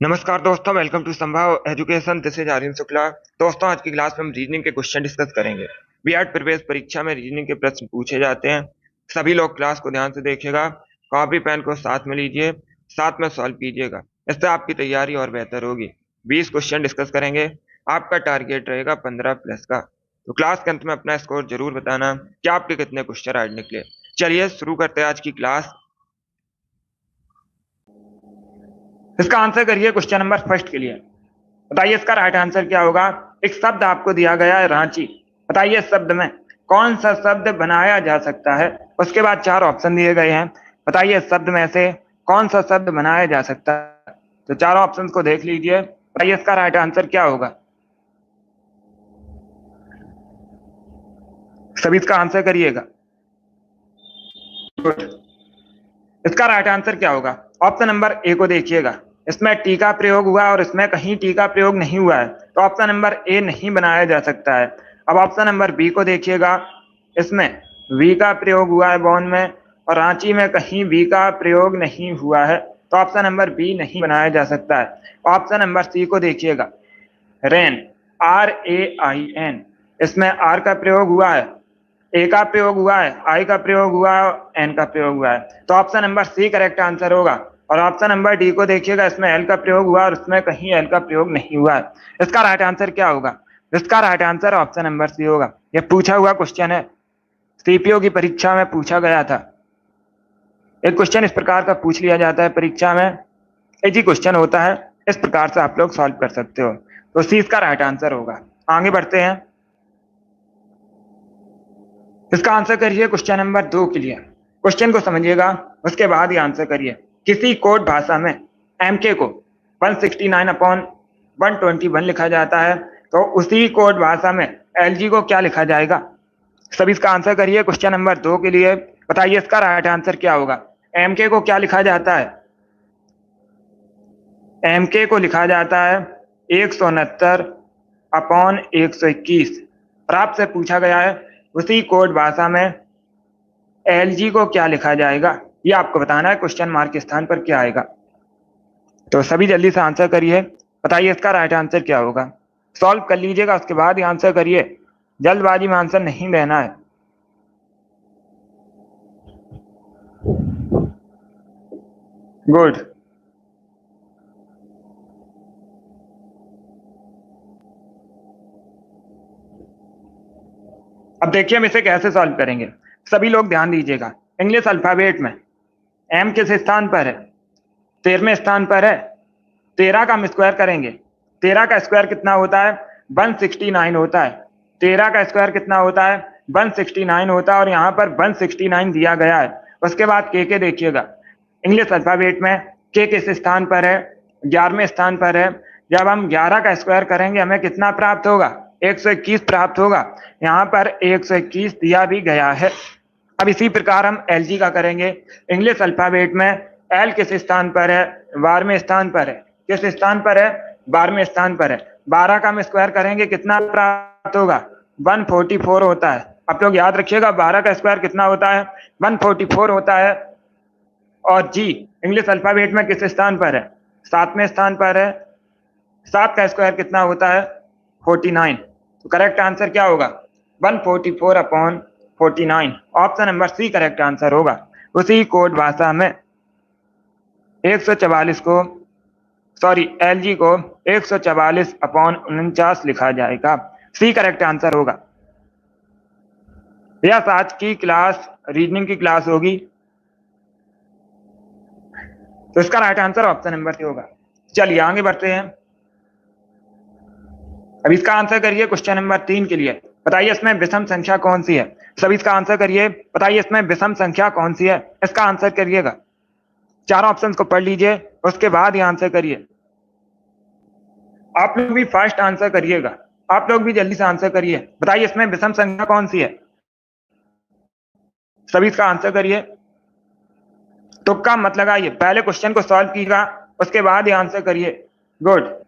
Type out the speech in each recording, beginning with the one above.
नमस्कार दोस्तों, welcome to Sambhav education. This is Aryan Shukla. दोस्तों, आज की क्लास में हम रीजनिंग के क्वेश्चन डिस्कस करेंगे। बीएड प्रवेश परीक्षा में रीजनिंग के प्रश्न पूछे जाते हैं। सभी लोग क्लास को ध्यान से देखिएगा, कॉपी पेन को साथ में लीजिए, साथ में सॉल्व कीजिएगा। इससे आपकी तैयारी और बेहतर होगी। 20 क्वेश्चन डिस्कस करेंगे। आपका टारगेट रहेगा 15 प्लस का। तो क्लास के अंत में अपना स्कोर जरूर बताना कि आपके कितने क्वेश्चन आज निकले। चलिए शुरू करते हैं आज की क्लास। इसका आंसर करिए क्वेश्चन नंबर फर्स्ट के लिए। बताइए इसका राइट आंसर क्या होगा। एक शब्द आपको दिया गया है रांची। बताइए इस शब्द में कौन सा शब्द बनाया जा सकता है। उसके बाद चार ऑप्शन दिए गए हैं। बताइए इस शब्द में से कौन सा शब्द बनाया जा सकता है। तो चारों ऑप्शन को देख लीजिए। बताइए इसका राइट आंसर क्या होगा। सभी इसका आंसर करिएगा। गुड। इसका राइट आंसर क्या होगा। ऑप्शन नंबर ए को देखिएगा। इसमें टी का प्रयोग हुआ और इसमें कहीं टी का प्रयोग नहीं हुआ है, तो ऑप्शन नंबर ए नहीं बनाया जा सकता है। अब ऑप्शन नंबर बी को देखिएगा। इसमें वी का प्रयोग हुआ है बॉन में, और रांची में कहीं वी का प्रयोग नहीं हुआ है, तो ऑप्शन नंबर बी नहीं बनाया जा सकता है। ऑप्शन नंबर सी को देखिएगा। रेन, RAIN, इसमें आर का प्रयोग हुआ है, ए का प्रयोग हुआ है, आई का प्रयोग हुआ है, एन का प्रयोग हुआ है, तो option number C correct answer होगा। और ऑप्शन नंबर डी को देखिएगा। इसमें एल का प्रयोग हुआ और उसमें कहीं एल का प्रयोग नहीं हुआ है। इसका राइट आंसर क्या होगा। इसका right answer option number C होगा। यह पूछा हुआ क्वेश्चन है, सीपीओ की परीक्षा में पूछा गया था। एक क्वेश्चन इस प्रकार का पूछ लिया जाता है परीक्षा में, इजी क्वेश्चन होता है, इस प्रकार से आप लोग सॉल्व कर सकते हो। तो सी इसका राइट आंसर होगा। आगे बढ़ते हैं। इसका आंसर करिए क्वेश्चन नंबर 2 के लिए। क्वेश्चन को समझिएगा, उसके बाद ही आंसर करिए। किसी कोड भाषा में एमके को 169/121 लिखा जाता है, तो उसी कोड भाषा में एलजी को क्या लिखा जाएगा। सभी इसका आंसर करिए क्वेश्चन नंबर 2 के लिए। बताइए इसका राइट आंसर क्या होगा। एमके को क्या लिखा जाता है। एमके को लिखा जाता है 169/121। और आपसे पूछा गया है उसी कोड भाषा में एलजी को क्या लिखा जाएगा, ये आपको बताना है। क्वेश्चन मार्क के स्थान पर क्या आएगा। तो सभी जल्दी से आंसर करिए। बताइए इसका राइट आंसर क्या होगा। सॉल्व कर लीजिएगा, उसके बाद ही आंसर करिए। जल्दबाजी में आंसर नहीं देना है। गुड। अब देखिए हम इसे कैसे सॉल्व करेंगे। सभी लोग ध्यान दीजिएगा। इंग्लिश अल्फाबेट में एम किस स्थान पर है। 13वें स्थान पर है। 13 का हम स्क्वायर करेंगे। 13 का स्क्वायर कितना होता है। 169 होता है। 13 का स्क्वायर कितना होता है। 169 होता है, और यहाँ पर 169 दिया गया है। उसके बाद के देखिएगा। इंग्लिश अल्फाबेट में के किस स्थान पर है। 11वें स्थान पर है। जब हम 11 का स्क्वायर करेंगे हमें कितना प्राप्त होगा। 121 प्राप्त होगा। यहाँ पर 121 दिया भी गया है। अब इसी प्रकार हम एलजी का करेंगे। इंग्लिश अल्फाबेट में एल किस स्थान पर है। 12वें स्थान पर है। किस स्थान पर है। 12वें स्थान पर है। 12 का हम स्क्वायर करेंगे कितना प्राप्त होगा। 144 होता है। आप लोग याद रखिएगा 12 का स्क्वायर कितना होता है। 144 होता है। और जी इंग्लिश अल्फाबेट में किस स्थान पर है। 7वें स्थान पर है। 7 का स्क्वायर कितना होता है। 49। तो करेक्ट आंसर क्या होगा। 144/49। Option number C correct answer होगा। उसी कोड भाषा में 144 को एलजी को 144/49 लिखा जाएगा। सी करेक्ट आंसर होगा। यह आज की क्लास रीजनिंग की क्लास होगी, तो इसका right answer option number C होगा। चलिए आगे बढ़ते हैं। अब इसका आंसर करिए क्वेश्चन नंबर 3 के लिए। बताइए इसमें विषम संख्या कौन सी है। सभी इसका आंसर करिए। बताइए इसमें विषम संख्या कौन सी है। इसका आंसर करिएगा। चार ऑप्शंस को पढ़ लीजिए, उसके बाद ही आंसर करिए। आप लोग भी फास्ट आंसर करिएगा। आप लोग भी जल्दी से आंसर करिए। बताइए इसमें विषम संख्या कौन सी है। सभी इसका आंसर करिए। तुक्का मत लगाइए, पहले क्वेश्चन को सॉल्व कीजिएगा, उसके बाद ही आंसर करिए। गुड।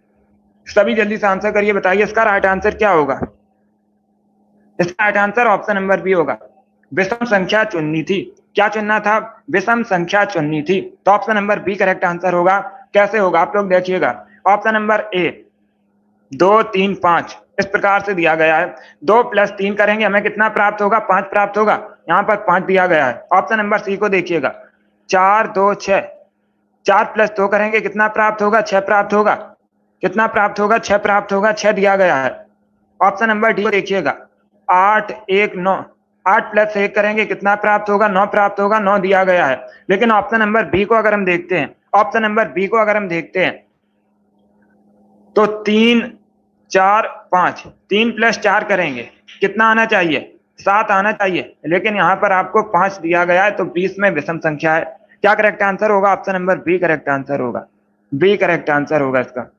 सभी जल्दी से आंसर करिए। बताइए इसका राइट आंसर क्या होगा। इसका right answer option number B होगा। विषम संख्या चुननी थी। क्या चुनना था। विषम संख्या चुननी थी, तो option number B correct answer होगा। कैसे होगा आप लोग देखिएगा। ऑप्शन नंबर ए 2 3 5 इस प्रकार से दिया गया है। 2 + 3 करेंगे हमें कितना प्राप्त होगा? 5 प्राप्त होगा। यहाँ पर 5 दिया गया है। ऑप्शन नंबर सी को देखिएगा 4 2 6 4 + 2 करेंगे कितना प्राप्त होगा? 6 प्राप्त होगा। कितना प्राप्त होगा? 6 प्राप्त होगा। 6 दिया गया है। ऑप्शन नंबर डी को देखिएगा 8 1 9 8 + 1 करेंगे कितना प्राप्त होगा? 9 प्राप्त होगा। 9 दिया गया है। लेकिन ऑप्शन नंबर बी को अगर हम देखते हैं, ऑप्शन नंबर बी को अगर हम देखते हैं तो 3 4 5 3 + 4 करेंगे कितना आना चाहिए? 7 आना चाहिए। लेकिन यहाँ पर आपको 5 दिया गया है, तो 20 में विषम संख्या है। क्या करेक्ट आंसर होगा? Option number B correct answer होगा। बी करेक्ट आंसर होगा इसका।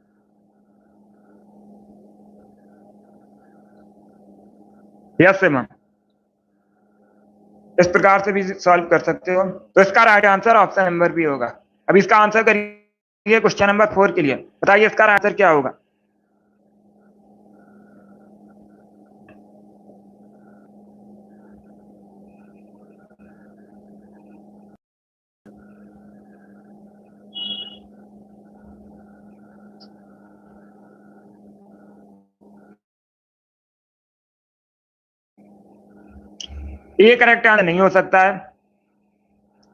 यस मैम, इस प्रकार से भी सॉल्व कर सकते हो। तो इसका right answer option number B होगा। अब इसका आंसर करिए क्वेश्चन नंबर 4 के लिए। बताइए इसका आंसर क्या होगा? ए करेक्ट आंसर नहीं हो सकता है।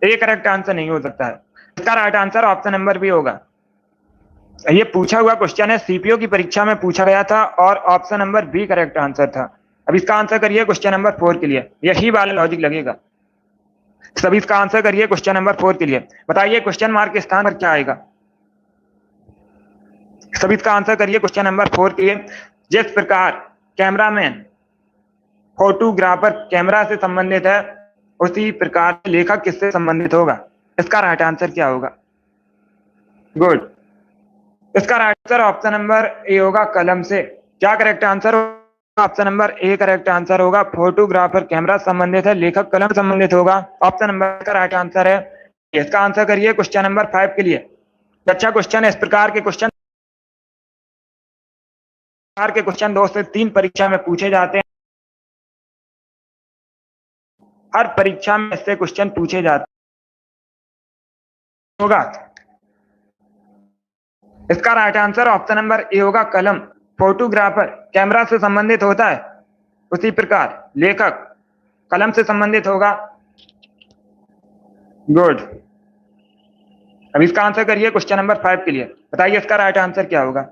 ए करेक्ट आंसर नहीं हो सकता है। इसका right answer option number B होगा। ये पूछा हुआ क्वेश्चन है, सीपीओ की परीक्षा में पूछा गया था और option number B correct answer था। अब इसका आंसर करिए क्वेश्चन नंबर 4 के लिए। यही वाला लॉजिक लगेगा। सभी इसका आंसर करिए क्वेश्चन नंबर 4 के लिए। बताइए क्वेश्चन मार्क के स्थान पर क्या आएगा? सभी इसका आंसर करिए क्वेश्चन नंबर 4 के लिए। जिस प्रकार कैमरामैन फोटोग्राफर कैमरा से संबंधित है, उसी प्रकार लेखक किससे संबंधित होगा? इसका राइट आंसर क्या होगा? गुड, इसका right answer option number A होगा, कलम से। क्या करेक्ट आंसर होगा? Option number A correct answer होगा। फोटोग्राफर कैमरा संबंधित है, लेखक कलम संबंधित होगा। ऑप्शन नंबर का राइट आंसर है। इसका आंसर करिए क्वेश्चन नंबर 5 के लिए। अच्छा क्वेश्चन है। इस प्रकार के क्वेश्चन 2 से 3 परीक्षा में पूछे जाते हैं। हर परीक्षा में इससे क्वेश्चन पूछे जाते होगा। इसका right answer option number A होगा, कलम। फोटोग्राफर कैमरा से संबंधित होता है, उसी प्रकार लेखक कलम से संबंधित होगा। गुड, अब इसका आंसर करिए क्वेश्चन नंबर 5 के लिए। बताइए इसका राइट आंसर क्या होगा?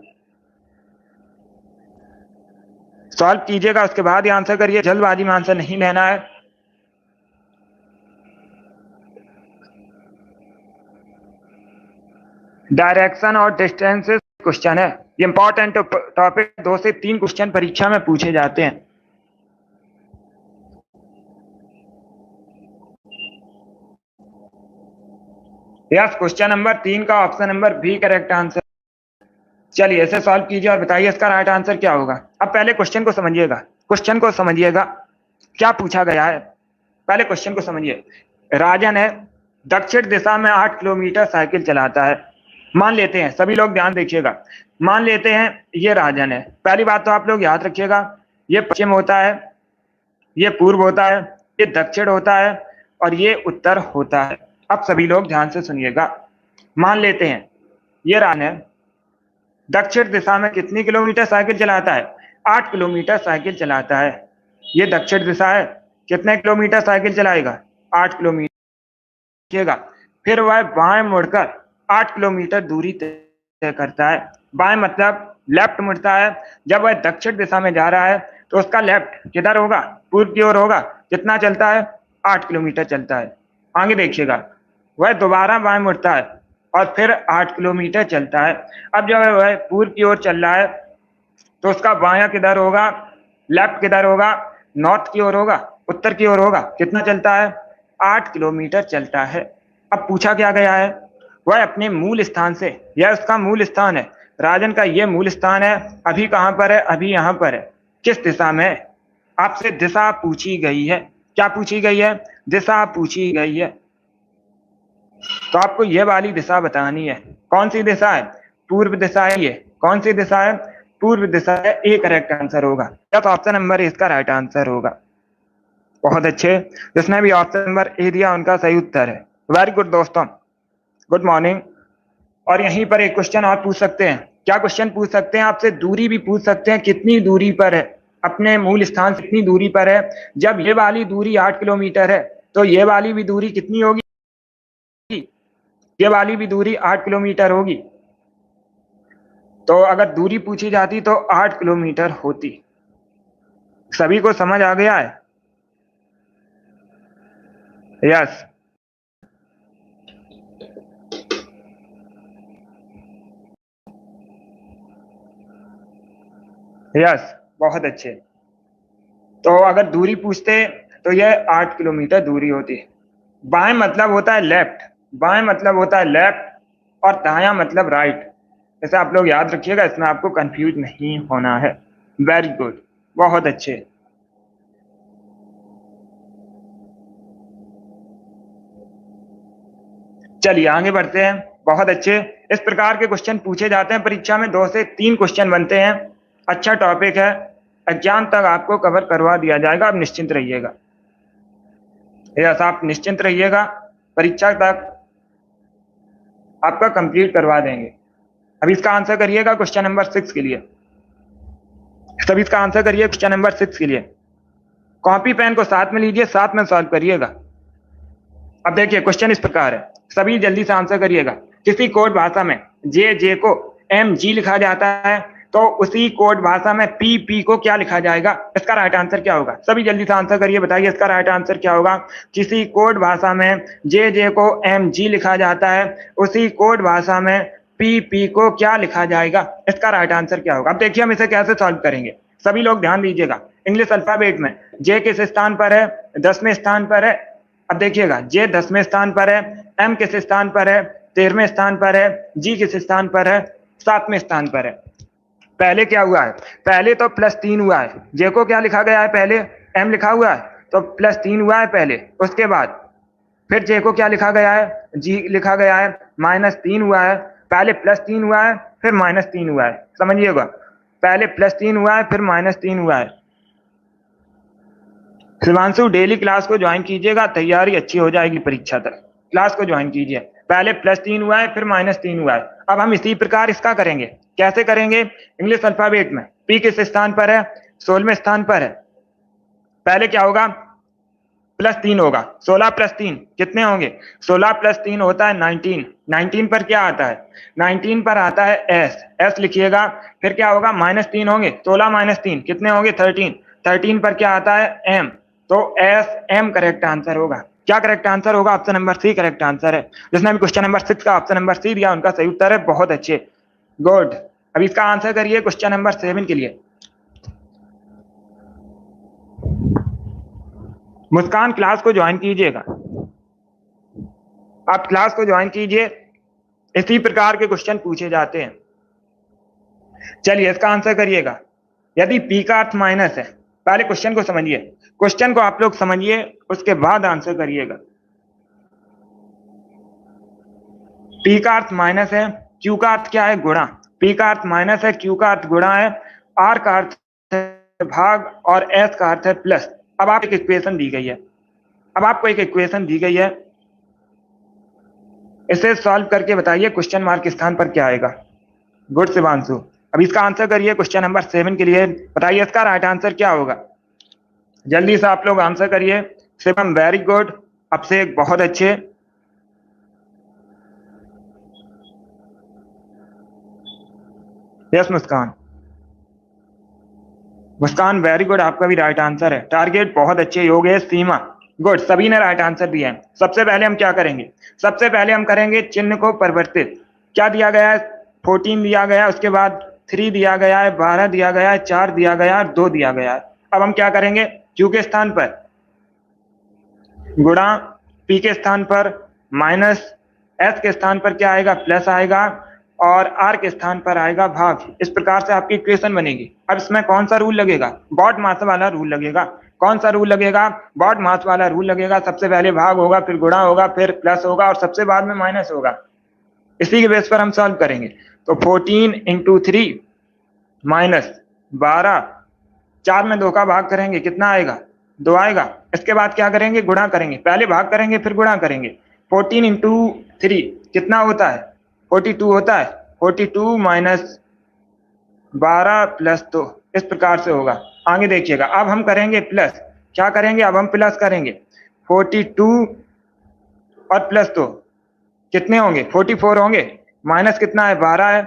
सॉल्व कीजिएगा, उसके बाद ही आंसर करिए। जल्दबाजी में आंसर नहीं लेना है। डायरेक्शन और डिस्टेंसेस क्वेश्चन है। ये इंपॉर्टेंट टॉपिक। 2 से 3 क्वेश्चन परीक्षा में पूछे जाते हैं। यस, क्वेश्चन नंबर 3 का option number B correct answer. चलिए इसे सॉल्व कीजिए और बताइए इसका राइट आंसर क्या होगा। अब पहले क्वेश्चन को समझिएगा। क्वेश्चन को समझिएगा क्या पूछा गया है। पहले क्वेश्चन को समझिए। राजन है, दक्षिण दिशा में 8 किलोमीटर साइकिल चलाता है। मान लेते हैं, सभी लोग ध्यान देखिएगा, मान लेते हैं ये राजन है। पहली बात तो आप लोग याद रखिएगा, ये पश्चिम होता है, ये पूर्व होता है, ये दक्षिण होता है और ये उत्तर होता है। अब सभी लोग ध्यान से सुनिएगा। मान लेते हैं ये राजन है, दक्षिण दिशा में कितनी किलोमीटर साइकिल चलाता है? 8 किलोमीटर साइकिल चलाता है। ये दक्षिण दिशा है, कितने किलोमीटर साइकिल चलाएगा? 8 किलोमीटर। फिर वह बाएं मुड़कर 8 किलोमीटर दूरी तय करता है। बाएं मतलब लेफ्ट मुड़ता है। जब वह दक्षिण दिशा में जा रहा है तो उसका लेफ्ट किधर होगा? पूर्व की ओर होगा। कितना चलता है? 8 किलोमीटर चलता है। आगे देखिएगा, वह दोबारा बाएं मुड़ता है और फिर 8 किलोमीटर चलता है। अब जब वह पूर्व की ओर चल रहा है तो उसका बायां किधर होगा? लेफ्ट किधर होगा? नॉर्थ की ओर होगा, उत्तर की ओर होगा। कितना चलता है? 8 किलोमीटर चलता है। अब पूछा क्या गया है? वह अपने मूल स्थान से, यह उसका मूल स्थान है, राजन का यह मूल स्थान है। अभी कहां पर है? अभी यहां पर है। किस दिशा में है? आपसे दिशा पूछी गई है। क्या पूछी गई है? दिशा पूछी गई है। तो आपको यह वाली दिशा बतानी है। कौन सी दिशा है? पूर्व दिशा है। ये कौन सी दिशा है? पूर्व दिशा है। ए करेक्ट आंसर होगा। तो ऑप्शन नंबर इसका राइट आंसर होगा। बहुत अच्छे, जिसने भी ऑप्शन नंबर ए दिया उनका सही उत्तर है। वेरी गुड दोस्तों, गुड मॉर्निंग। और यहीं पर एक क्वेश्चन और पूछ सकते हैं। क्या क्वेश्चन पूछ सकते हैं आपसे? दूरी भी पूछ सकते हैं, कितनी दूरी पर है, अपने मूल स्थान से कितनी दूरी पर है। जब ये वाली दूरी 8 किलोमीटर है तो ये वाली भी दूरी कितनी होगी? ये वाली भी दूरी 8 किलोमीटर होगी। तो अगर दूरी पूछी जाती तो 8 किलोमीटर होती। सभी को समझ आ गया है? यस। यस, बहुत अच्छे। तो अगर दूरी पूछते तो यह 8 किलोमीटर दूरी होती है। बाएं मतलब होता है लेफ्ट, बाएं मतलब होता है लेफ्ट, और दायां मतलब राइट। ऐसे आप लोग याद रखिएगा, इसमें आपको कंफ्यूज नहीं होना है। वेरी गुड, बहुत अच्छे। चलिए आगे बढ़ते हैं। बहुत अच्छे। इस प्रकार के क्वेश्चन पूछे जाते हैं परीक्षा में, 2 से 3 क्वेश्चन बनते हैं। अच्छा टॉपिक है, एग्जाम तक आपको कवर करवा दिया जाएगा, आप निश्चिंत रहिएगा। यस, आप निश्चिंत रहिएगा, परीक्षा तक आपका कंप्लीट करवा देंगे। अब इसका आंसर करिएगा क्वेश्चन नंबर 6 के लिए। सभी इसका आंसर करिए क्वेश्चन नंबर 6 के लिए। कॉपी पेन को साथ में लीजिए, साथ में सॉल्व करिएगा। अब देखिए क्वेश्चन इस प्रकार है, सभी जल्दी से आंसर करिएगा। किसी कोड भाषा में जे को MG लिखा जाता है तो उसी कोड भाषा में PP को क्या लिखा जाएगा? इसका राइट आंसर क्या होगा? सभी जल्दी से आंसर करिए, बताइए इसका राइट आंसर क्या होगा। किसी कोड भाषा में जे को MG लिखा जाता है, उसी कोड भाषा में PP को क्या लिखा जाएगा? इसका राइट आंसर क्या होगा? अब देखिए हम इसे कैसे सॉल्व करेंगे। सभी लोग ध्यान दीजिएगा, इंग्लिश अल्फाबेट में जे किस स्थान पर है? 10वें स्थान पर है। अब देखिएगा जे 10वें स्थान पर है, M किस स्थान पर है? 13वें स्थान पर है, G किस स्थान पर है? 7वें स्थान पर है। पहले क्या हुआ है? पहले तो +3 हुआ है। जे को क्या लिखा गया है? पहले M लिखा हुआ है तो +3 हुआ है पहले। उसके बाद फिर जे को क्या लिखा गया है? G लिखा गया है, -3 हुआ है। पहले +3 हुआ है फिर -3 हुआ है, समझिएगा। पहले +3 हुआ है फिर -3 हुआ है। शिवांशु डेली क्लास को ज्वाइन कीजिएगा, तैयारी अच्छी हो जाएगी परीक्षा तक। क्लास को ज्वाइन कीजिए। पहले +3 हुआ है फिर -3 हुआ है। अब हम इसी प्रकार इसका करेंगे। कैसे करेंगे? इंग्लिश अल्फाबेट में P किस स्थान पर है? 16वें स्थान पर है। पहले क्या होगा? +3 होगा। 16 + 3 कितने होंगे? 16 + 3 होता है 19। 19 पर क्या आता है? 19 पर आता है S लिखिएगा। फिर क्या होगा? -3 होंगे। 16 - 3 कितने होंगे? 13। 13 पर क्या आता है? M। तो SM करेक्ट आंसर होगा। क्या करेक्ट आंसर होगा? Option number C correct answer है। जिसने भी क्वेश्चन नंबर 6 का ऑप्शन नंबर C दिया उनका सही उत्तर है। बहुत अच्छे, गुड। अब इसका आंसर करिए क्वेश्चन नंबर 7 के लिए। मुस्कान क्लास को ज्वाइन कीजिएगा, आप क्लास को ज्वाइन कीजिए। इसी प्रकार के क्वेश्चन पूछे जाते हैं। चलिए इसका आंसर करिएगा। यदि P का अर्थ माइनस है, पहले क्वेश्चन को समझिए, क्वेश्चन को आप लोग समझिए, उसके बाद आंसर करिएगा। P का अर्थ माइनस है, Q का अर्थ क्या है? गुणा। P का अर्थ माइनस है, Q का अर्थ गुणा है, R का अर्थ है भाग और S का अर्थ है प्लस। अब आप एक इक्वेशन दी गई है, अब आपको एक इक्वेशन दी गई है, इसे सॉल्व करके बताइए क्वेश्चन मार्क के स्थान पर क्या आएगा। गुड शिवांशु। अब इसका आंसर करिए क्वेश्चन नंबर 7 के लिए। बताइए इसका राइट आंसर क्या होगा? जल्दी से आप लोग आंसर करिए। शिवम वेरी गुड, अब से बहुत अच्छे। यस मुस्कान, मुस्कान वेरी गुड, आपका भी राइट आंसर है। टारगेट बहुत अच्छे। योगेश, सीमा, गुड, सभी ने राइट आंसर दिया है। सबसे पहले हम क्या करेंगे? सबसे पहले हम करेंगे चिन्ह को परिवर्तित। क्या दिया गया है? 14 दिया गया है, उसके बाद 3 दिया गया है, 12 दिया गया है, 4 दिया गया है, 2 दिया गया है। अब हम क्या करेंगे? Q के स्थान पर गुणा, P के स्थान पर माइनस, S के स्थान पर क्या आएगा? प्लस आएगा, और R के स्थान पर आएगा भाग। इस प्रकार से आपकी इक्वेशन बनेगी। अब इसमें कौन सा रूल लगेगा? बॉड मास वाला रूल लगेगा। कौन सा रूल लगेगा? बॉड मास वाला रूल लगेगा। सबसे पहले भाग होगा, फिर गुणा होगा, फिर प्लस होगा, और सबसे बाद में माइनस होगा। इसी के बेस पर हम सॉल्व करेंगे। तो 14 × 3 माइनस 12, 4 में 2 का भाग करेंगे, कितना आएगा? 2 आएगा। इसके बाद क्या करेंगे? गुणा करेंगे। पहले भाग करेंगे फिर गुणा करेंगे। 14 × 3 कितना होता है? 42 होता है, 42 माइनस 12 प्लस 2, इस प्रकार से होगा। आगे देखिएगा, अब हम करेंगे प्लस, क्या करेंगे, अब हम प्लस करेंगे 42 और प्लस 2 कितने होंगे, 44 होंगे, माइनस कितना है 12 है,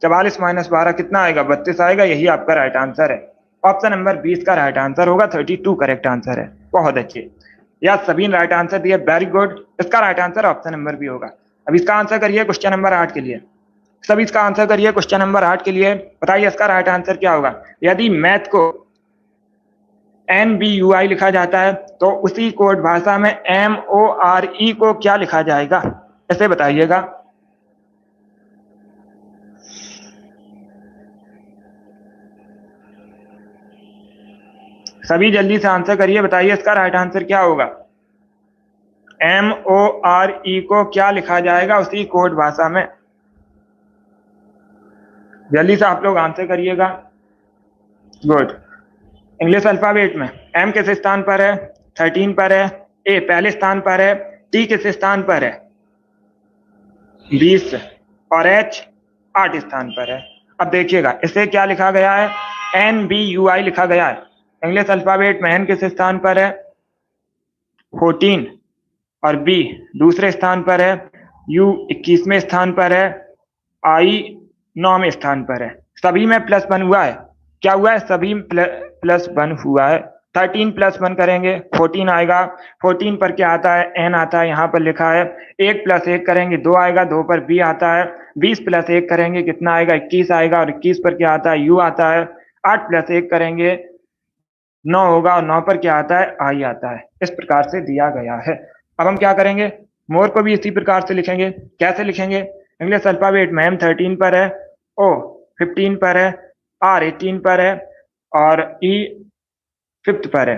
44 माइनस 12 कितना आएगा, 32 आएगा। यही आपका राइट आंसर है। ऑप्शन नंबर 20 का राइट आंसर होगा, 32 करेक्ट आंसर है। बहुत अच्छे, या सभी राइट आंसर दिए, वेरी गुड। इसका right answer option number B होगा। अब इसका आंसर करिए क्वेश्चन नंबर 8 के लिए। सभी इसका आंसर करिए क्वेश्चन नंबर 8 के लिए। बताइए इसका राइट आंसर क्या होगा। यदि मैथ को NBUI लिखा जाता है तो उसी कोड भाषा में MORE को क्या लिखा जाएगा, ऐसे बताइएगा। सभी जल्दी से आंसर करिए, बताइए इसका राइट आंसर क्या होगा। MORE को क्या लिखा जाएगा उसी कोड भाषा में। जल्दी से आप लोग आंसर करिएगा। गुड। इंग्लिश अल्फाबेट में M किस स्थान पर है, 13 पर है, A पहले स्थान पर है, T किस स्थान पर है, 20, और H 8 स्थान पर है। अब देखिएगा इसे क्या लिखा गया है, NBUI लिखा गया है। इंग्लिश अल्फाबेट में N किस स्थान पर है, 14, और B दूसरे स्थान पर है, U 21वें स्थान पर है, I 9वें स्थान पर है। सभी में प्लस 1 हुआ है, क्या हुआ है, सभी प्लस 1 हुआ है। 13 प्लस 1 करेंगे 14 आएगा, 14 पर क्या आता है, N आता है, यहाँ पर लिखा है। 1 प्लस 1 करेंगे 2 आएगा, 2 पर B आता है। 20 प्लस 1 करेंगे कितना आएगा, 21 आएगा, और 21 पर क्या आता है, U आता है। 8 प्लस 1 करेंगे 9 होगा, और 9 पर क्या आता है, I आता है। इस प्रकार से दिया गया है। अब हम क्या करेंगे, मोर को भी इसी प्रकार से लिखेंगे। कैसे लिखेंगे, इंग्लिश अल्फाबेट में M 13 पर है, O 15 पर है, R 18 पर है, और E 5th पर है।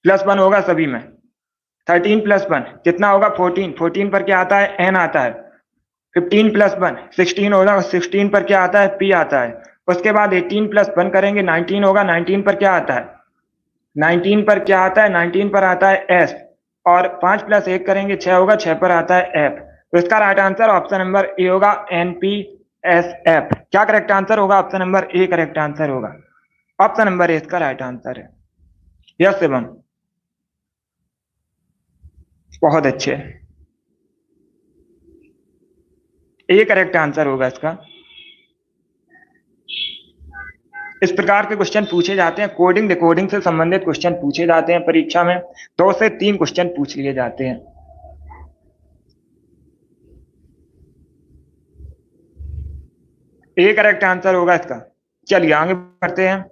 प्लस 1 होगा सभी में, 13 प्लस 1 कितना होगा, 14, 14 पर क्या आता है, N आता है। 15 प्लस 1 16 होगा, 16 पर क्या आता है, P आता है। उसके बाद 18 प्लस 1 करेंगे 19 होगा, 19 पर क्या आता है, 19 पर क्या आता है, 19 पर आता है S, और 5 प्लस 1 करेंगे 6 होगा, 6 पर आता है F। तो इसका right answer option number A होगा, NPSF। क्या करेक्ट आंसर होगा, option number A correct answer होगा। ऑप्शन नंबर ए इसका राइट आंसर है। यस एवं, बहुत अच्छे, ए करेक्ट आंसर होगा इसका। इस प्रकार के क्वेश्चन पूछे जाते हैं, कोडिंग डिकोडिंग से संबंधित क्वेश्चन पूछे जाते हैं परीक्षा में। 2 से 3 क्वेश्चन पूछ लिए जाते हैं। ए करेक्ट आंसर होगा इसका। चलिए आगे बढ़ते हैं।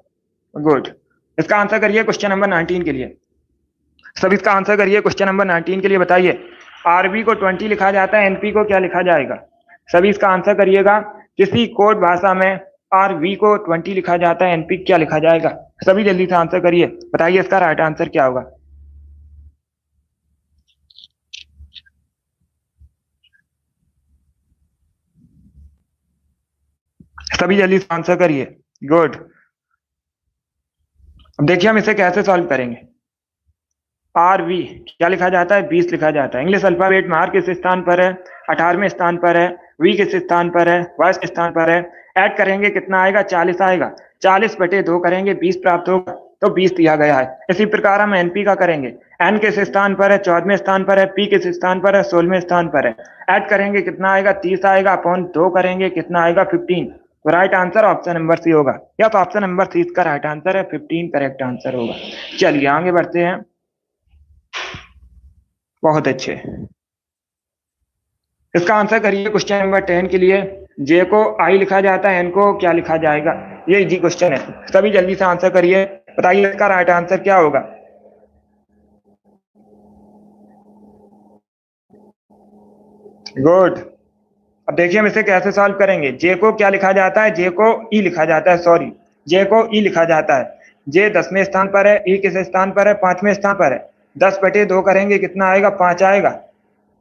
गुड। इसका आंसर करिए क्वेश्चन नंबर 19 के लिए। सब इसका आंसर करिए क्वेश्चन नंबर 19 के लिए। बताइए आरबी को 20 लिखा जाता है, एनपी को क्या लिखा जाएगा। सभी इसका आंसर करिएगा। किसी कोड भाषा में आरबी को 20 लिखा जाता है, एनपी क्या लिखा जाएगा। सभी जल्दी से आंसर करिए, बताइए इसका राइट आंसर क्या होगा। सभी जल्दी से आंसर करिए। गुड। अब देखिए हम इसे कैसे सॉल्व करेंगे। आर वी क्या लिखा जाता है, 20 लिखा जाता है। इंग्लिश अल्फाबेट में आर किस स्थान पर है, 18वें स्थान पर है। वी किस स्थान पर है, 22 स्थान पर है। ऐड करेंगे कितना आएगा, 40 आएगा। 40 बटे 2 करेंगे 20 प्राप्त होगा, तो 20 दिया गया है। इसी प्रकार हम एनपी का करेंगे। एन किस स्थान पर है, 14वें स्थान पर है। पी किस स्थान पर है, 16वें स्थान पर है। ऐड करेंगे कितना आएगा, 30 आएगा, अपॉन 2 करेंगे कितना आएगा, 15। तो right answer option number C होगा। या तो ऑप्शन नंबर सी इसका राइट आंसर है, 15 करेक्ट आंसर होगा। चलिए आगे बढ़ते हैं। बहुत अच्छे। इसका आंसर करिए क्वेश्चन नंबर 10 के लिए। जे को आई लिखा जाता है, एन को क्या लिखा जाएगा। ये इजी क्वेश्चन है, सभी जल्दी से आंसर करिए, बताइए इसका राइट आंसर क्या होगा। गुड। अब देखिए हम इसे कैसे सॉल्व करेंगे। जे को क्या लिखा जाता है, जे को ई लिखा जाता है, सॉरी जे को ई लिखा जाता है। जे 10वें स्थान पर है, ई किस स्थान पर है, 5वें स्थान पर है। 10 बटे 2 करेंगे कितना आएगा, 5 आएगा।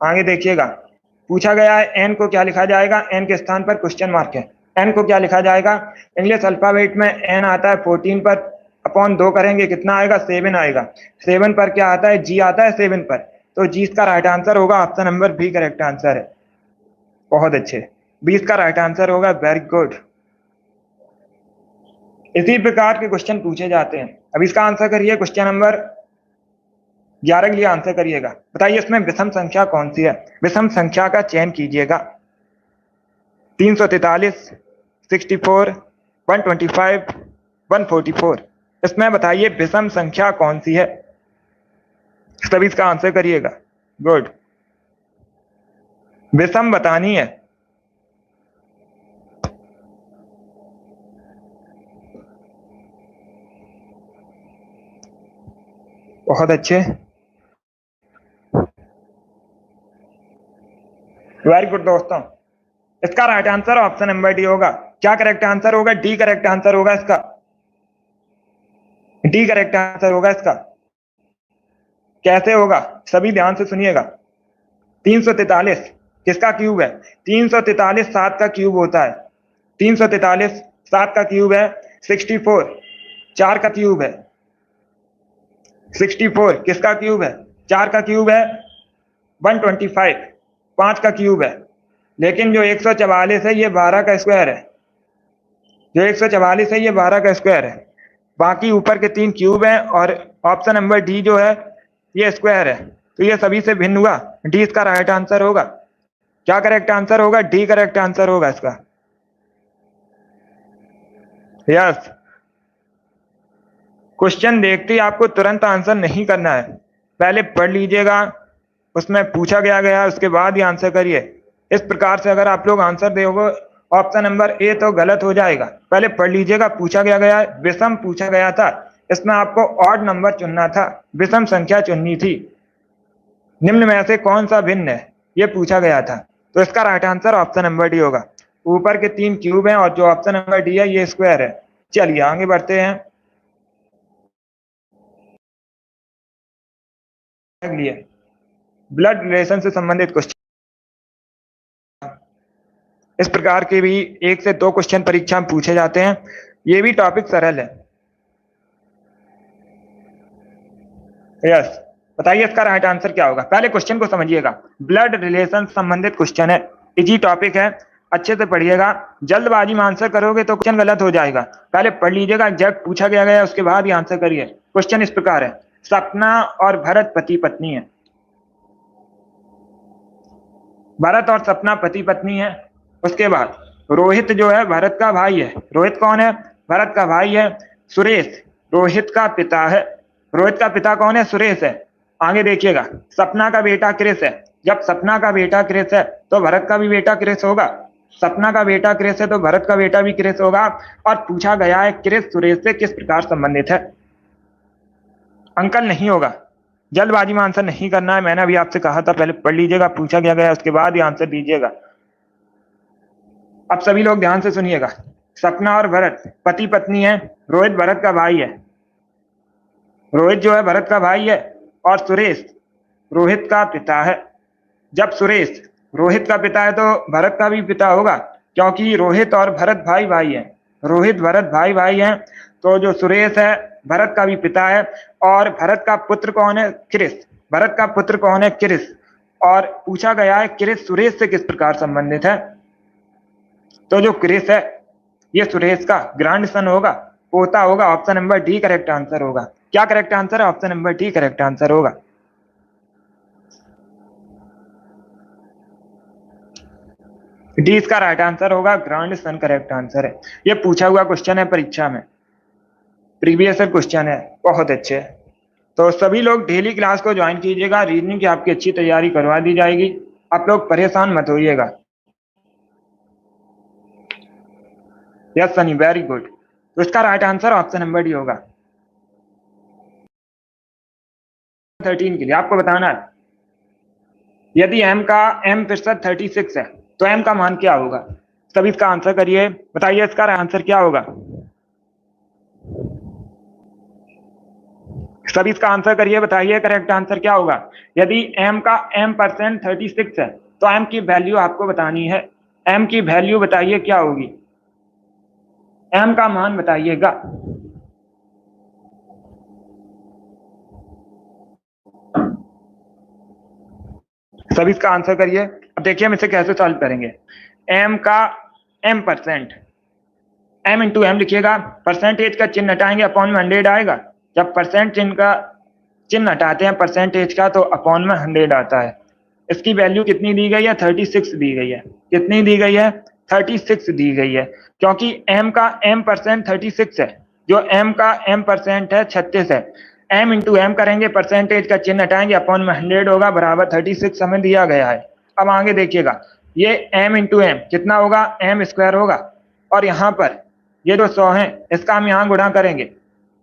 आगे देखिएगा पूछा गया है एन को क्या लिखा जाएगा, एन के स्थान पर क्वेश्चन मार्क है। एन को क्या लिखा जाएगा, इंग्लिश अल्फाबेट में एन आता है 14 पर, अपॉन 2 करेंगे कितना आएगा, 7 आएगा। 7 पर क्या आता है, जी आता है 7 पर, तो जी इसका राइट आंसर होगा। Option number B correct answer है। बहुत अच्छे। बी इसका राइट आंसर होगा। Very good. इसी प्रकार के क्वेश्चन पूछे जाते हैं। अब इसका आंसर करिए, क्वेश्चन नंबर 11 के लिए आंसर करिएगा। बताइए इसमें विषम संख्या कौन सी है? विषम संख्या का चयन कीजिएगा। 343, 64, 125, 144। इसमें बताइए विषम संख्या कौन सी है? सभी इसका आंसर करिएगा। गुड। विषम बतानी है। बहुत अच्छे, वेरी गुड दोस्तों। इसका right answer option number D होगा। क्या करेक्ट आंसर होगा? डी करेक्ट आंसर होगा इसका। डी करेक्ट आंसर होगा इसका। कैसे होगा? सभी ध्यान से सुनिएगा। 343 किसका क्यूब है? 343 7 का क्यूब होता है। 343 7 का क्यूब है। 64 4 का क्यूब है। 64 किसका क्यूब है? 4 का क्यूब है। 125 5 का क्यूब है। लेकिन जो 144 है ये 12 का स्क्वायर है। जो 144 है ये 12 का स्क्वायर है। बाकी ऊपर के 3 क्यूब हैं और ऑप्शन नंबर डी जो है ये स्क्वायर है। तो ये सभी से भिन्न हुआ। डी इसका राइट आंसर होगा। क्या करेक्ट आंसर होगा? डी करेक्ट आंसर होगा इसका। यस। क्वेश्चन देखते ही आपको तुरंत आंसर नहीं करना है, पहले पढ़ लीजिएगा, उसमें पूछा गया उसके बाद ही आंसर करिए। इस प्रकार से अगर आप लोग आंसर दोगे ऑप्शन नंबर ए तो गलत हो जाएगा। पहले पढ़ लीजिएगा। पूछा गया विषम पूछा गया था, इसमें आपको ऑड नंबर चुनना था, विषम संख्या चुननी थी। निम्न में से कौन सा भिन्न है ये पूछा गया था। तो इसका right answer option number D होगा। ऊपर के 3 क्यूब हैं और जो ऑप्शन नंबर डी है ये स्क्वायर है। चलिए आगे बढ़ते हैं। लिए ब्लड रिलेशन से संबंधित क्वेश्चन, इस प्रकार के भी 1 से 2 क्वेश्चन परीक्षा में पूछे जाते हैं। ये भी टॉपिक सरल है। यस। बताइए इसका राइट आंसर क्या होगा? पहले क्वेश्चन को समझिएगा। ब्लड रिलेशन संबंधित क्वेश्चन है, इजी टॉपिक है, अच्छे से पढ़िएगा। जल्दबाजी में आंसर करोगे तो क्वेश्चन गलत हो जाएगा। पहले पढ़ लीजिएगा, एग्जैक्ट पूछा गया उसके बाद ही आंसर करिए। क्वेश्चन इस प्रकार है, सपना और भरत पति पत्नी है। भरत और सपना पति पत्नी है। उसके बाद रोहित जो है भरत का भाई है। रोहित कौन है? भरत का भाई है। सुरेश रोहित का पिता है। रोहित का पिता कौन है? सुरेश है। आगे देखिएगा, सपना का बेटा क्रिस है। जब सपना का बेटा क्रिस है तो भरत का भी बेटा क्रिस होगा। सपना का बेटा क्रिस है तो भरत का बेटा भी क्रिस होगा। और पूछा गया है क्रिस सुरेश से किस प्रकार संबंधित है। अंकल नहीं होगा। जल्दबाजी में आंसर नहीं करना है, मैंने अभी आपसे कहा था पहले पढ़ लीजिएगा, पूछा गया उसके बाद ही आंसर दीजिएगा। अब सभी लोग ध्यान से सुनिएगा। सपना और भरत पति पत्नी है। रोहित भरत का भाई है। रोहित जो है भरत का भाई है और सुरेश रोहित का पिता है। जब सुरेश रोहित का पिता है तो भरत का भी पिता होगा, क्योंकि रोहित और भरत भाई भाई है। रोहित भरत भाई भाई हैं, तो जो सुरेश है भरत का भी पिता है। और भरत का पुत्र कौन है? क्रिस। भरत का पुत्र कौन है? क्रिस। और पूछा गया है क्रिस सुरेश से किस प्रकार संबंधित है। तो जो क्रिस है ये सुरेश का ग्रैंड सन होगा, पोता होगा। Option number D correct answer होगा। क्या करेक्ट आंसर है? Option number D correct answer होगा। डी इसका राइट आंसर होगा, ग्रैंड सन करेक्ट आंसर है। ये पूछा हुआ क्वेश्चन है परीक्षा में, प्रीवियस क्वेश्चन है। बहुत अच्छे। तो सभी लोग डेली क्लास को ज्वाइन कीजिएगा, रीजनिंग की आपकी अच्छी तैयारी करवा दी जाएगी। आप लोग परेशान मत होइएगा। Yes Sunny, very good. तो इसका right answer option number D होगा। 13 के लिए आपको बताना है, यदि m का m प्रतिशत 36 है तो m का मान क्या होगा? सभी इसका आंसर करिए। बताइए इसका आंसर क्या होगा? सभी इसका आंसर करिए, बताइए करेक्ट आंसर क्या होगा? यदि m का m% 36 है तो m की वैल्यू आपको बतानी है। m की वैल्यू बताइए क्या होगी? m का मान बताइएगा। सभी इसका आंसर करिए। अब देखिए हम इसे कैसे सॉल्व करेंगे। एम का m%, m इंटू एम लिखिएगा, परसेंटेज का चिन्ह हटाएंगे, अपॉन में 100 आएगा। जब परसेंट चिन्ह का चिन्ह हटाते हैं परसेंटेज का तो अपॉन में 100 आता है। इसकी वैल्यू कितनी दी गई है? 36 दी गई है। कितनी दी गई है? 36 दी गई है, क्योंकि m का m% 36 है, जो m का m% है 36 है। m इंटू एम करेंगे, परसेंटेज का चिन्ह हटाएंगे, अपॉन में 100 होगा, बराबर 36 हमें दिया गया है। अब आगे देखिएगा, ये m इंटू एम कितना होगा? m² होगा, और यहाँ पर ये जो 100 है इसका हम यहाँ गुणा करेंगे,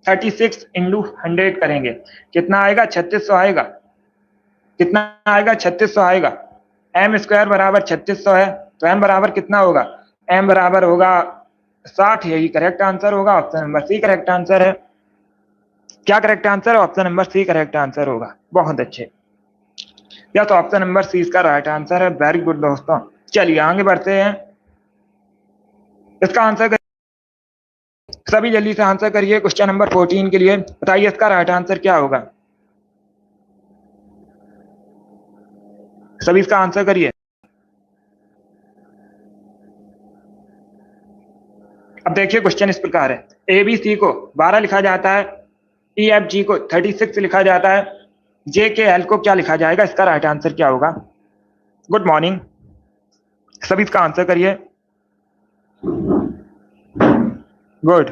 36 इंटू 100 करेंगे, कितना आएगा? 3600 आएगा। कितना आएगा? 3600 आएगा। m² बराबर 3600 है, तो m बराबर कितना होगा? m बराबर होगा 60। यही करेक्ट आंसर होगा, option number C correct answer है। क्या करेक्ट आंसर है? Option number C correct answer होगा। बहुत अच्छे, या तो ऑप्शन नंबर सी इसका राइट आंसर है। वेरी गुड दोस्तों, चलिए आगे बढ़ते हैं। इसका आंसर सभी जल्दी से आंसर करिए क्वेश्चन नंबर 14 के लिए। बताइए इसका राइट आंसर क्या होगा? सभी इसका आंसर करिए। अब देखिए क्वेश्चन इस प्रकार है, ए बी सी को 12 लिखा जाता है, ई एफ जी को 36 लिखा जाता है, जे के एल को क्या लिखा जाएगा? इसका राइट आंसर क्या होगा? गुड मॉर्निंग, सभी इसका आंसर करिए। गुड,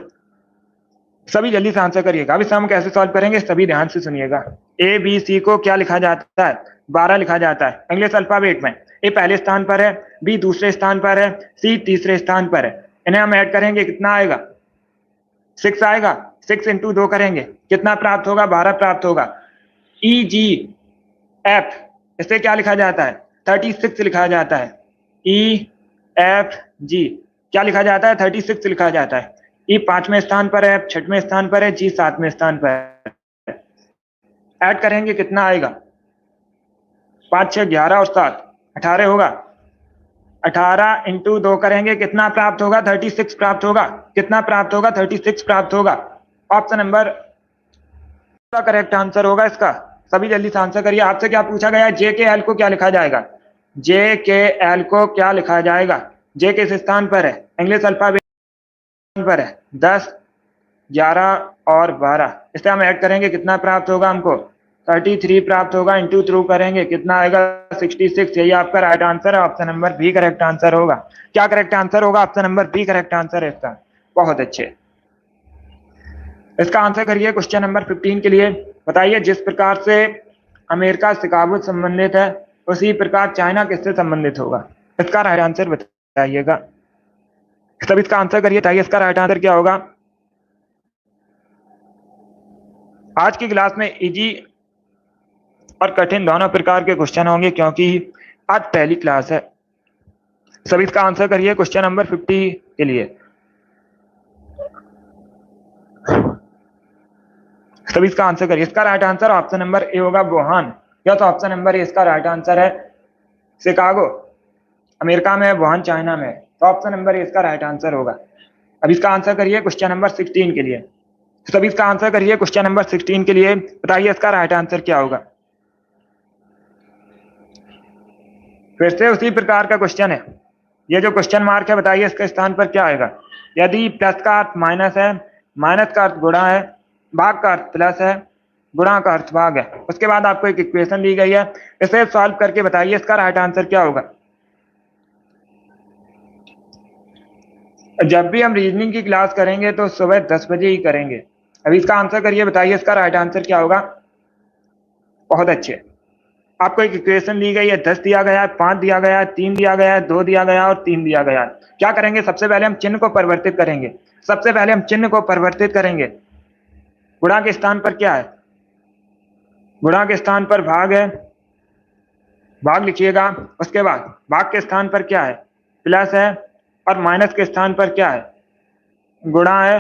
सभी जल्दी से आंसर करिएगा। अब इसे हम कैसे सॉल्व करेंगे, सभी ध्यान से सुनिएगा। ए बी सी को क्या लिखा जाता है? 12 लिखा जाता है इंग्लिश अल्फाबेट में। ए पहले स्थान पर है, बी दूसरे स्थान पर है, सी तीसरे स्थान पर है। इन्हें हम ऐड करेंगे, कितना आएगा? 6 आएगा। 6 इंटू 2 करेंगे, कितना प्राप्त होगा? 12 प्राप्त होगा। ई जी एफ, इसे क्या लिखा जाता है? 36 लिखा जाता है। ई एफ जी क्या लिखा जाता है? 36 लिखा जाता है। ई 5वें स्थान पर है, 6वें स्थान पर है, जी 7वें स्थान पर है। ऐड करेंगे, कितना आएगा? 5 6 11 और 7 18 होगा। 18 इंटू 2 करेंगे, कितना प्राप्त होगा? 36 प्राप्त होगा। कितना प्राप्त होगा? 36 प्राप्त होगा। ऑप्शन नंबर का करेक्ट आंसर होगा इसका। सभी जल्दी से आंसर करिए। आपसे क्या पूछा गया है? जे के एल को क्या लिखा जाएगा? जे के एल को क्या लिखा जाएगा? जे किस स्थान पर है? इंग्लिश अल्फाबेट पर है। 10 11 और 12, इसे हम ऐड करेंगे, कितना प्राप्त होगा हमको? 33 प्राप्त होगा। इंटू थ्रू करेंगे, कितना आएगा? 66। यही आपका राइट आंसर है, option number B correct answer होगा। क्या करेक्ट आंसर होगा? Option number B correct answer है इसका। बहुत अच्छे, इसका आंसर करिए क्वेश्चन नंबर 15 के लिए। बताइए, जिस प्रकार से अमेरिका शिकागो से संबंधित है उसी प्रकार चाइना किससे संबंधित होगा? इसका राइट आंसर बताइएगा। सब इसका आंसर करिए, बताइए इसका राइट आंसर क्या होगा। आज की क्लास में इजी और कठिन दोनों प्रकार के क्वेश्चन होंगे, क्योंकि आज पहली क्लास है। सभी इसका आंसर करिए क्वेश्चन नंबर 50 के लिए। सभी इसका आंसर करिए। इसका right answer option number A होगा, वुहान। या तो ऑप्शन नंबर ए इसका राइट आंसर है। शिकागो अमेरिका में है, वुहान चाइना में है, तो ऑप्शन नंबर ए इसका राइट आंसर होगा। अब इसका आंसर करिए क्वेश्चन नंबर 16 के लिए। सभी इसका आंसर करिए क्वेश्चन नंबर 16 के लिए। बताइए इसका राइट आंसर क्या होगा। फिर से उसी प्रकार का क्वेश्चन है। ये जो क्वेश्चन मार्क है, बताइए इसके स्थान पर क्या आएगा। यदि प्लस का अर्थ माइनस है, माइनस का अर्थ गुणा है, भाग का अर्थ प्लस है, गुणा का अर्थ भाग है, उसके बाद आपको एक इक्वेशन दी गई है, इसे सॉल्व करके बताइए इसका राइट आंसर क्या होगा। जब भी हम रीजनिंग की क्लास करेंगे तो सुबह 10 बजे ही करेंगे। अभी इसका आंसर करिए, बताइए इसका राइट आंसर क्या होगा। बहुत अच्छे, आपको एक इक्वेशन दी गई है, 10 दिया गया है, 5 दिया गया है, 3 दिया गया है, 2 दिया गया है और 3 दिया गया है। क्या करेंगे? सबसे पहले हम चिन्ह को परिवर्तित करेंगे। सबसे पहले हम चिन्ह को परिवर्तित करेंगे। गुणा के स्थान पर क्या है? गुणा के स्थान पर भाग है, भाग लिखिएगा। उसके बाद भाग के स्थान पर क्या है? प्लस है, और माइनस के स्थान पर क्या है? गुणा है,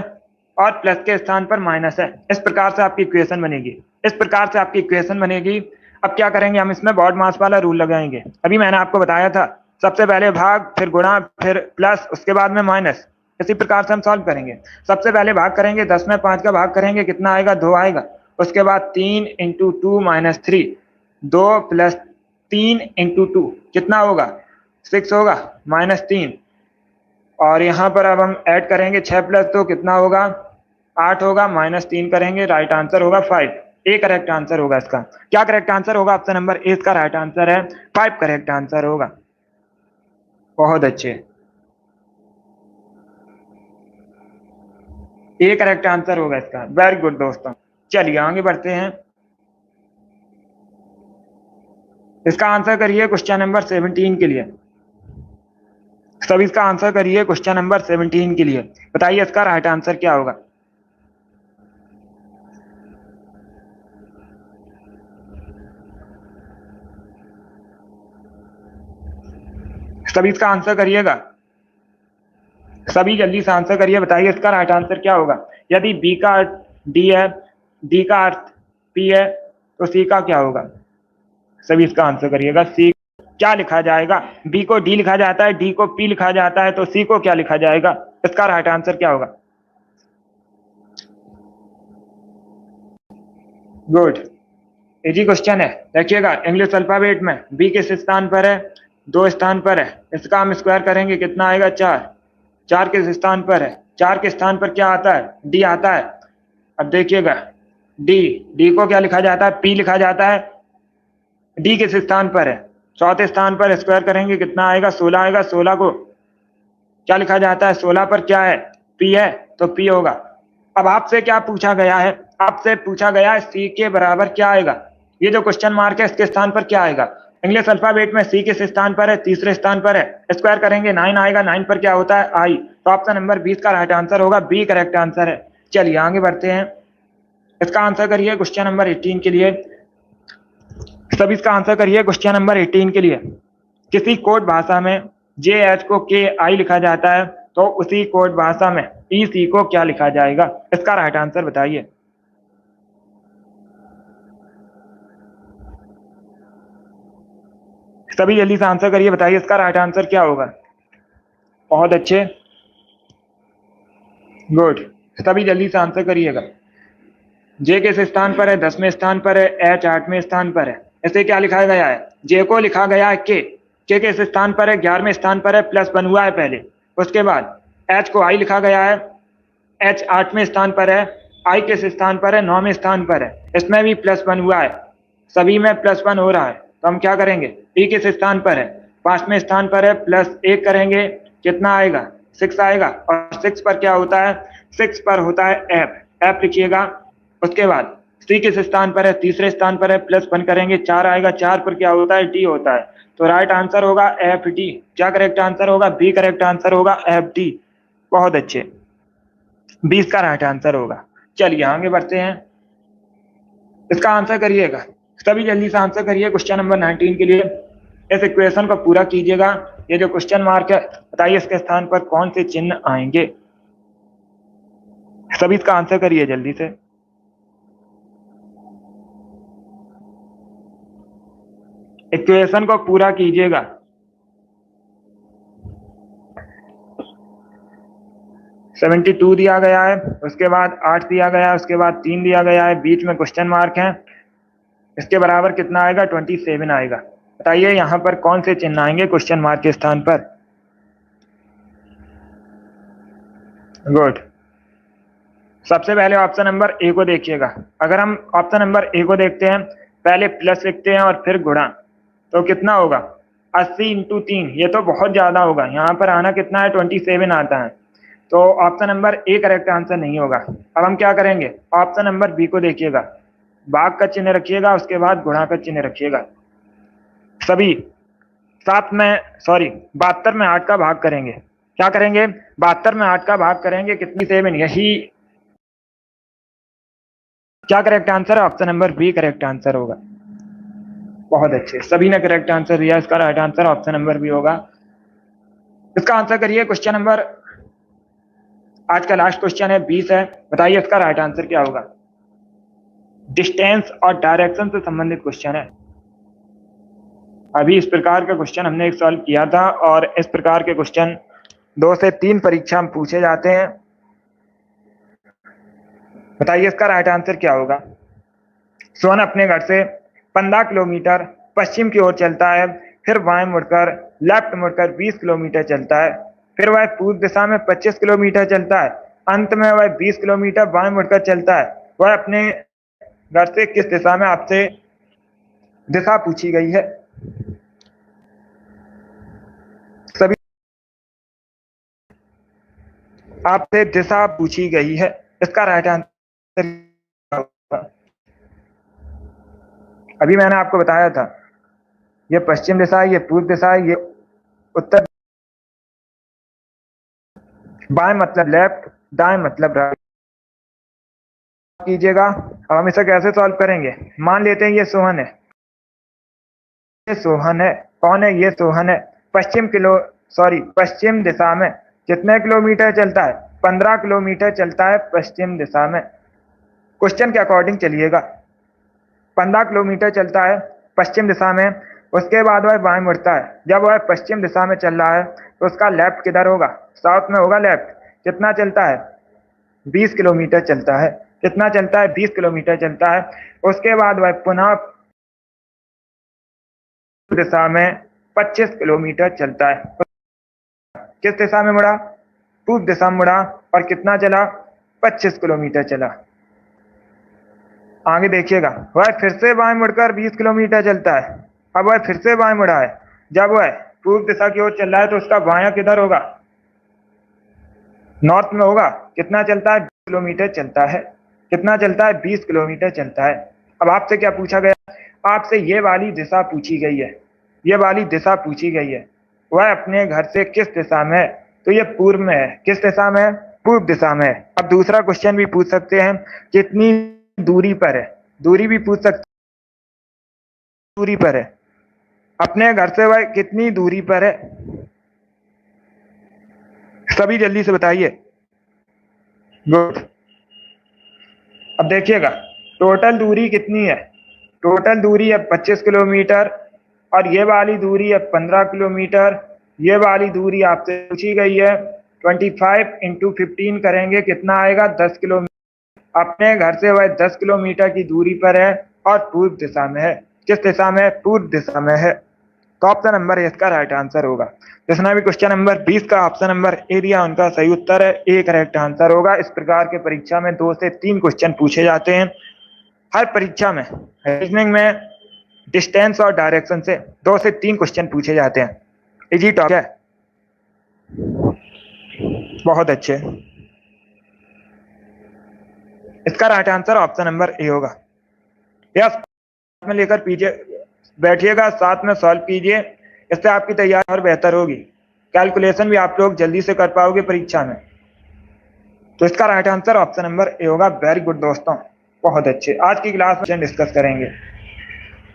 और प्लस के स्थान पर माइनस है। इस प्रकार से आपकी इक्वेशन बनेगी। इस प्रकार से आपकी इक्वेशन बनेगी। अब क्या करेंगे? हम इसमें बॉड मास वाला रूल लगाएंगे। अभी मैंने आपको बताया था, सबसे पहले भाग, फिर गुणा, फिर प्लस, उसके बाद में माइनस। इसी प्रकार से हम सॉल्व करेंगे। सबसे पहले भाग करेंगे, 10 में 5 का भाग करेंगे, कितना आएगा? 2 आएगा। उसके बाद 3 इंटू 2 माइनस 3, 2 प्लस 3 इंटू 2 कितना होगा? 6 होगा -3, और यहाँ पर अब हम ऐड करेंगे 6 + 2 कितना होगा, 8 होगा, -3 करेंगे, राइट आंसर होगा 5। ए करेक्ट आंसर होगा इसका। क्या करेक्ट आंसर होगा? ऑप्शन नंबर ए इसका राइट आंसर है, 5 करेक्ट आंसर होगा। बहुत अच्छे, ए करेक्ट आंसर होगा इसका। वेरी गुड दोस्तों। चलिए आगे बढ़ते हैं। इसका आंसर करिए क्वेश्चन नंबर 17 के लिए। सब इसका आंसर करिए क्वेश्चन नंबर 17 के लिए। बताइए इसका राइट आंसर क्या होगा। सभी इसका आंसर करिएगा, सभी जल्दी से आंसर करिए। बताइए इसका राइट आंसर क्या होगा। यदि बी का अर्थ डी है, डी का अर्थ पी है, तो सी का क्या होगा। सभी इसका आंसर करिएगा। सी क्या लिखा जाएगा? बी को डी लिखा जाता है, डी को पी लिखा जाता है, तो सी को क्या लिखा जाएगा? इसका राइट आंसर क्या होगा। गुड, इजी क्वेश्चन है। देखिएगा इंग्लिश अल्फाबेट में बी किस स्थान पर है, 2 स्थान पर है। इसका हम स्क्वायर करेंगे कितना आएगा, 4। 4 किस स्थान पर है, 4 के स्थान पर क्या आता है, डी आता है। अब देखिएगा डी, डी को क्या लिखा जाता है, पी लिखा जाता है। डी किस स्थान पर है, चौथे स्थान पर। स्क्वायर करेंगे कितना आएगा, 16 आएगा। 16 को क्या लिखा जाता है, 16 पर क्या है, पी है, तो पी होगा। अब आपसे क्या पूछा गया है, आपसे पूछा गया है सी के बराबर क्या आएगा। ये जो क्वेश्चन मार्क है इसके स्थान पर क्या आएगा। इंग्लिश अल्फाबेट में सी किस स्थान पर है, तीसरे स्थान पर है। स्क्वायर करेंगे 9 आएगा, 9 पर क्या होता है, आई। तो ऑप्शन नंबर 20 का राइट आंसर होगा, बी करेक्ट आंसर है। चलिए आगे बढ़ते हैं। इसका आंसर करिए क्वेश्चन नंबर 18 के लिए। सब इसका आंसर करिए क्वेश्चन नंबर 18 के लिए। किसी कोड भाषा में जे एच को के आई लिखा जाता है, तो उसी कोड भाषा में ई सी को क्या लिखा जाएगा। इसका राइट आंसर बताइए। सभी जल्दी से आंसर करिए। बताइए इसका राइट आंसर क्या होगा। बहुत अच्छे, गुड। सभी जल्दी से आंसर करिएगा। जे किस स्थान पर है, 10वें स्थान पर है। एच 8वें स्थान पर है। इसे क्या लिखा गया है, जे को लिखा गया है के किस स्थान पर है, 11वें स्थान पर है, प्लस बन हुआ है पहले। उसके बाद एच को आई लिखा गया है, एच 8वें स्थान पर है। आई किस स्थान पर है, 9वें स्थान पर है। इसमें भी प्लस बन हुआ है, सभी में प्लस 1 हो रहा है। तो हम क्या करेंगे, ई किस स्थान पर है, 5वें स्थान पर है, प्लस 1 करेंगे कितना आएगा, 6 आएगा। और 6 पर क्या होता है, 6 पर होता है एफ, एफ लिखिएगा। उसके बाद सी किस स्थान पर है, तीसरे स्थान पर है, प्लस 1 करेंगे 4 आएगा। 4 पर क्या होता है, डी होता है। तो राइट आंसर होगा एफ डी। क्या करेक्ट आंसर होगा, बी करेक्ट आंसर होगा, एफ डी। बहुत अच्छे, 20 का राइट आंसर होगा। चलिए आगे बढ़ते हैं। इसका आंसर करिएगा, सभी जल्दी से आंसर करिए क्वेश्चन नंबर 19 के लिए। इस इक्वेशन को पूरा कीजिएगा। ये जो क्वेश्चन मार्क है, बताइए इसके स्थान पर कौन से चिन्ह आएंगे। सभी इसका आंसर करिए जल्दी से। इक्वेशन को पूरा कीजिएगा। सेवेंटी 72 दिया गया है, उसके बाद 8 दिया गया है, उसके बाद 3 दिया गया है, बीच में क्वेश्चन मार्क है। इसके बराबर कितना आएगा, 27 आएगा। बताइए यहाँ पर कौन से चिन्ह आएंगे क्वेश्चन मार्क के स्थान पर। गुड। सबसे पहले ऑप्शन नंबर ए को देखिएगा। अगर हम ऑप्शन नंबर ए को देखते हैं, पहले प्लस लिखते हैं और फिर गुणा, तो कितना होगा, 80 × 3। ये तो बहुत ज्यादा होगा, यहाँ पर आना कितना है, 27 आता है। तो option number A correct answer नहीं होगा। अब हम क्या करेंगे, ऑप्शन नंबर बी को देखिएगा। भाग का चिन्ह रखिएगा, उसके बाद गुणा का चिन्ह रखिएगा। सभी 72 में 8 का भाग करेंगे। क्या करेंगे, 72 में 8 का भाग करेंगे कितनी, 7। यही क्या करेक्ट आंसर है, option number B correct answer होगा। बहुत अच्छे, सभी ने करेक्ट आंसर दिया। इसका right answer option number B होगा। इसका आंसर करिए क्वेश्चन नंबर, आज का लास्ट क्वेश्चन है, 20 है। बताइए इसका राइट आंसर क्या होगा। डिस्टेंस और डायरेक्शन से संबंधित क्वेश्चन है। अभी इस प्रकार का क्वेश्चन हमने एक सॉल्व किया था, और इस प्रकार के क्वेश्चन 2 से 3 परीक्षा में पूछे जाते हैं। बताइए इसका राइट आंसर क्या होगा। सोहन अपने घर से 15 किलोमीटर पश्चिम की ओर चलता है, फिर बाएं मुड़कर लेफ्ट मुड़कर 20 किलोमीटर चलता है, फिर वह पूर्व दिशा में 25 किलोमीटर चलता है, अंत में वह 20 किलोमीटर बाएं मुड़कर चलता है। वह अपने घर से किस दिशा में, आपसे दिशा पूछी गई है। सभी आपसे दिशा पूछी गई है, इसका राइट आंसर अभी मैंने आपको बताया था, ये पश्चिम दिशा है, ये पूर्व दिशा है, ये उत्तर, बाएं मतलब लेफ्ट, दाएं मतलब राइट कीजिएगा। अब हम इसे कैसे सॉल्व करेंगे, मान लेते हैं ये सोहन है, ये सोहन है, कौन है, ये सोहन है। पश्चिम दिशा में कितने किलोमीटर चलता है, 15 किलोमीटर चलता है पश्चिम दिशा में। क्वेश्चन के अकॉर्डिंग चलिएगा, 15 किलोमीटर चलता है पश्चिम दिशा में, उसके बाद वह बाएं मुड़ता है। जब वह पश्चिम दिशा में चल रहा है तो उसका लेफ्ट किधर होगा, साउथ में होगा लेफ्ट। कितना चलता है, 20 किलोमीटर चलता है। कितना चलता है, 20 किलोमीटर चलता है। उसके बाद वह पुनः दिशा में 25 किलोमीटर चलता है। किस दिशा में मुड़ा, पूर्व दिशा में मुड़ा, और कितना चला, 25 किलोमीटर चला। आगे देखिएगा, वह फिर से बाएं मुड़कर 20 किलोमीटर चलता है। अब वह फिर से बाएं मुड़ा है, जब वह पूर्व दिशा की ओर चल रहा है तो उसका बायां किधर होगा, नॉर्थ में होगा। कितना चलता है, 20 किलोमीटर चलता है। कितना चलता है, 20 किलोमीटर चलता है। अब आपसे क्या पूछा गया, आपसे ये वाली दिशा पूछी गई है, ये वाली दिशा पूछी गई है। वह अपने घर से किस दिशा में है, तो ये पूर्व में है। किस दिशा में है, पूर्व दिशा में है। अब दूसरा क्वेश्चन भी पूछ सकते हैं, कितनी दूरी पर है, दूरी भी पूछ सकते, दूरी पर है, अपने घर से वह कितनी दूरी पर है, सभी जल्दी से बताइए। गुड। अब देखिएगा, टोटल दूरी कितनी है, टोटल दूरी है 25 किलोमीटर, और ये वाली दूरी है 15 किलोमीटर। ये वाली दूरी आपसे पूछी गई है, 25 × 15 करेंगे, कितना आएगा, 10 किलोमीटर। अपने घर से वह 10 किलोमीटर की दूरी पर है और पूर्व दिशा में है। किस दिशा में है, पूर्व दिशा में है। तो ऑप्शन नंबर ए इसका राइट आंसर होगा। जिसने भी क्वेश्चन नंबर 20 का ऑप्शन नंबर ए दिया, उनका सही उत्तर है ए करेक्ट आंसर होगा। इस प्रकार के परीक्षा में 2 से 3 क्वेश्चन पूछे जाते हैं हर परीक्षा में। रीजनिंग में डिस्टेंस और डायरेक्शन से 2 से 3 क्वेश्चन पूछे जाते हैं। इजी टॉपिक है, बहुत अच्छे। इसका right answer option number A होगा। यस, में लेकर बैठिएगा, साथ में सॉल्व कीजिए, इससे आपकी तैयारी और बेहतर होगी। कैलकुलेशन भी आप लोग जल्दी से कर पाओगे परीक्षा में। तो इसका right answer option number A होगा। वेरी गुड दोस्तों, बहुत अच्छे। आज की क्लास में डिस्कस करेंगे।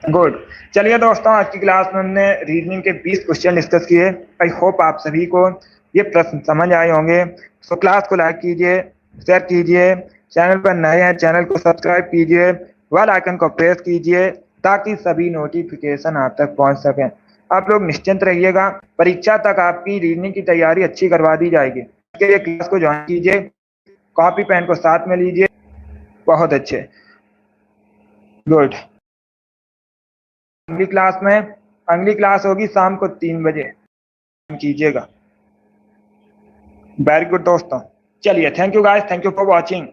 गुड। चलिए दोस्तों, आज की क्लास में हमने रीजनिंग के 20 क्वेश्चन डिस्कस किए। आई होप आप सभी को ये प्रश्न समझ आए होंगे। तो क्लास को लाइक कीजिए, शेयर कीजिए, चैनल पर नए हैं चैनल को सब्सक्राइब कीजिए, बेल आइकन को प्रेस कीजिए ताकि सभी नोटिफिकेशन आप तक पहुंच सकें। आप लोग निश्चिंत रहिएगा, परीक्षा तक आपकी रीजनिंग की तैयारी अच्छी करवा दी जाएगी। इसके लिए क्लास को ज्वाइन कीजिए, कॉपी पेन को साथ में लीजिए। बहुत अच्छे, गुड। अगली क्लास होगी शाम को 3 बजे, कीजिएगा। वेरी गुड दोस्तों, चलिए, thank you guys, thank you for watching.